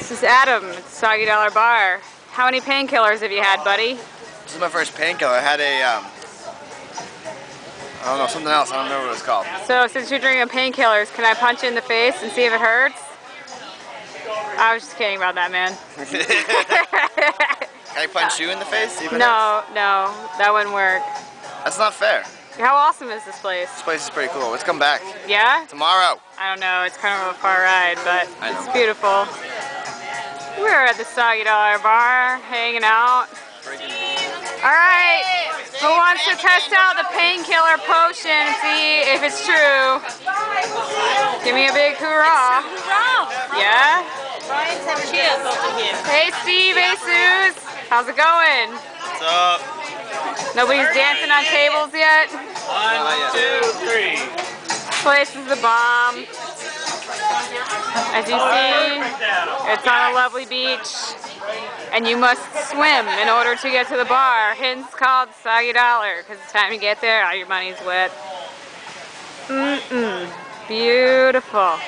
This is Adam at the Soggy Dollar Bar. How many painkillers have you had, buddy? This is my first painkiller. I had a, I don't know, something else. I don't remember what it was called. So, since you're drinking painkillers, can I punch you in the face and see if it hurts? I was just kidding about that, man. Can I punch you in the face? No, that wouldn't work. That's not fair. How awesome is this place? This place is pretty cool. Let's come back. Yeah? Tomorrow. I don't know, it's kind of a far ride, but I know. it's beautiful. We're at the Soggy Dollar Bar, hanging out. Alright, who wants to test out the painkiller potion and see if it's true? Give me a big hoorah. Yeah? Hey Steve, hey Suze. How's it going? What's up? Nobody's dancing on tables yet? 1, 2, 3. This place is the bomb. As you see, it's on a lovely beach, and you must swim in order to get to the bar. Hence called Soggy Dollar, because it's time to get there, all your money's wet. Beautiful.